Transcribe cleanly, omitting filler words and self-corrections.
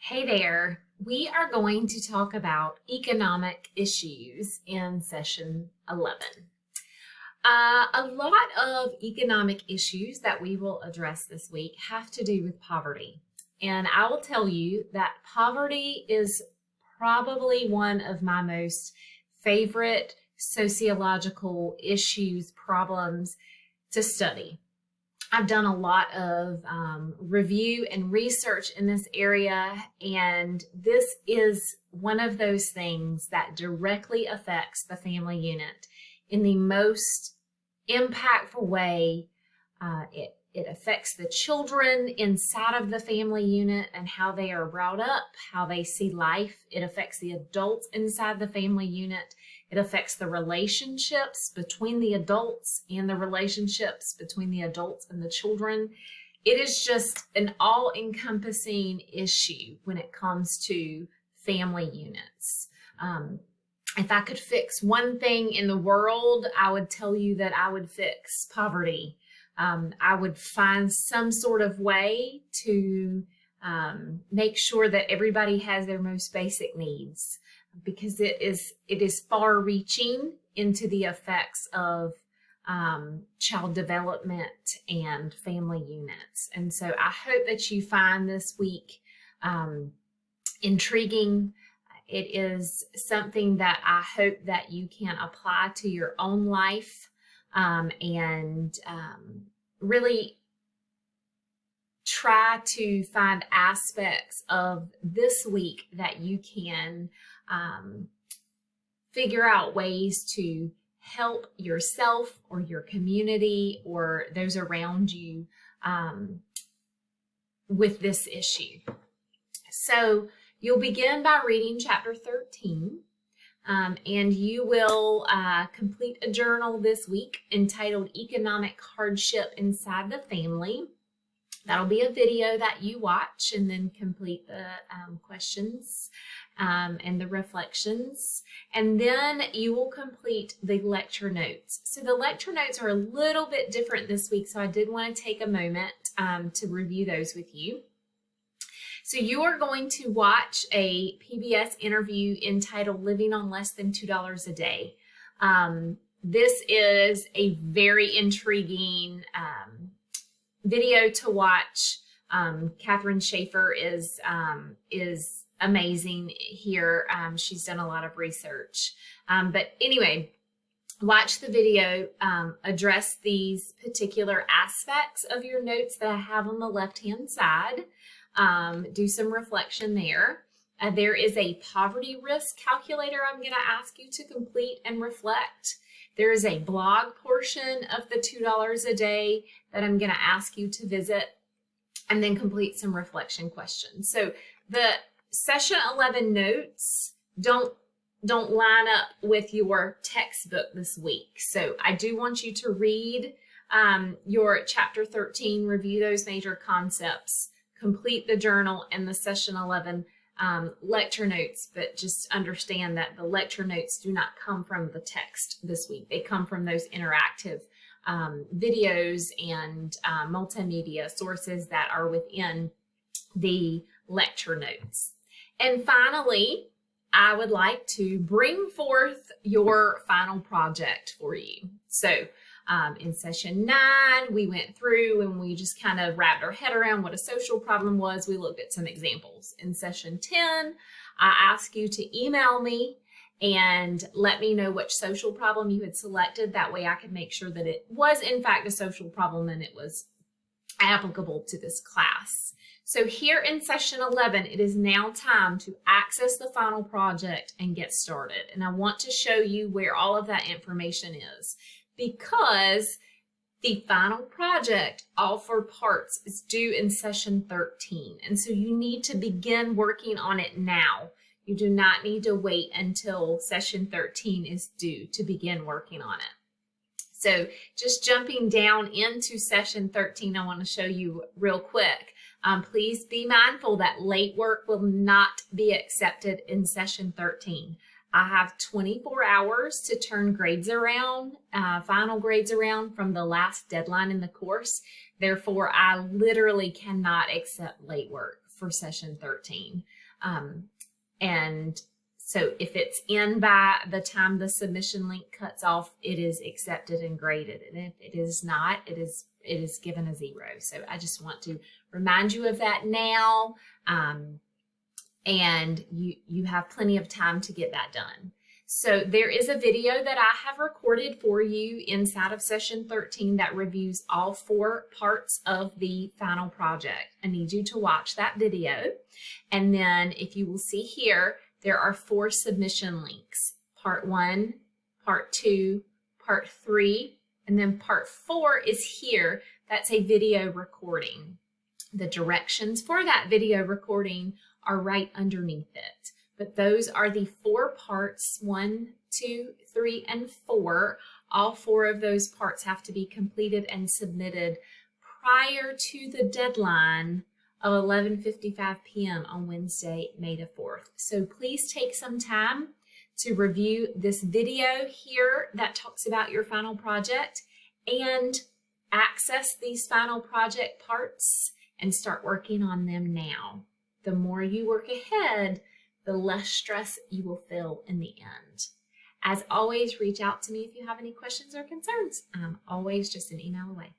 Hey there. We are going to talk about economic issues in session 11. A lot of economic issues that we will address this week have to do with poverty. And I will tell you that poverty is probably one of my most favorite sociological issues, problems to study. I've done a lot of review and research in this area, and this is one of those things that directly affects the family unit in the most impactful way. It affects the children inside of the family unit and how they are brought up, how they see life. It affects the adults inside the family unit. It affects the relationships between the adults and the relationships between the adults and the children. It is just an all-encompassing issue when it comes to family units. If I could fix one thing in the world, I would tell you that I would fix poverty. I would find some sort of way to make sure that everybody has their most basic needs, because it is far-reaching into the effects of child development and family units. And so I hope that you find this week intriguing. It is something that I hope that you can apply to your own life and really try to find aspects of this week that you can figure out ways to help yourself or your community or those around you with this issue. So you'll begin by reading chapter 13. And you will complete a journal this week entitled Economic Hardship Inside the Family. That'll be a video that you watch and then complete the questions and the reflections. And then you will complete the lecture notes. So the lecture notes are a little bit different this week, so I did want to take a moment to review those with you. So you are going to watch a PBS interview entitled Living on Less Than $2 a Day. This is a very intriguing video to watch. Catherine Schaefer is amazing here. She's done a lot of research. But anyway, watch the video, address these particular aspects of your notes that I have on the left-hand side. Do some reflection there. There is a poverty risk calculator I'm going to ask you to complete and reflect. There is a blog portion of the $2 a day that I'm going to ask you to visit and then complete some reflection questions. So the session 11 notes don't line up with your textbook this week. So I do want you to read your chapter 13, review those major concepts, complete the journal and the session 11 lecture notes, but just understand that the lecture notes do not come from the text this week. They come from those interactive videos and multimedia sources that are within the lecture notes. And finally, I would like to bring forth your final project for you. So in session 9, we went through and we just kind of wrapped our head around what a social problem was. We looked at some examples. In session 10, I asked you to email me and let me know which social problem you had selected. That way I could make sure that it was in fact a social problem and it was applicable to this class. So here in session 11, it is now time to access the final project and get started. And I want to show you where all of that information is, because the final project, all 4 parts, is due in session 13. And so you need to begin working on it now. You do not need to wait until session 13 is due to begin working on it. So just jumping down into session 13, I want to show you real quick. Please be mindful that late work will not be accepted in session 13. I have 24 hours to turn grades around, final grades around from the last deadline in the course. Therefore, I literally cannot accept late work for session 13. And so if it's in by the time the submission link cuts off, it is accepted and graded. And if it is not, it is given a 0. So I just want to remind you of that now. And you have plenty of time to get that done. So there is a video that I have recorded for you inside of session 13 that reviews all 4 parts of the final project. I need you to watch that video. And then if you will see here, there are 4 submission links: part 1, part 2, part 3, and then part 4 is here. That's a video recording. The directions for that video recording are right underneath it. But those are the 4 parts, 1, 2, 3, and 4. All 4 of those parts have to be completed and submitted prior to the deadline of 11:55 p.m. on Wednesday, May the 4th. So please take some time to review this video here that talks about your final project and access these final project parts and start working on them now. The more you work ahead, the less stress you will feel in the end. As always, reach out to me if you have any questions or concerns. I'm always just an email away.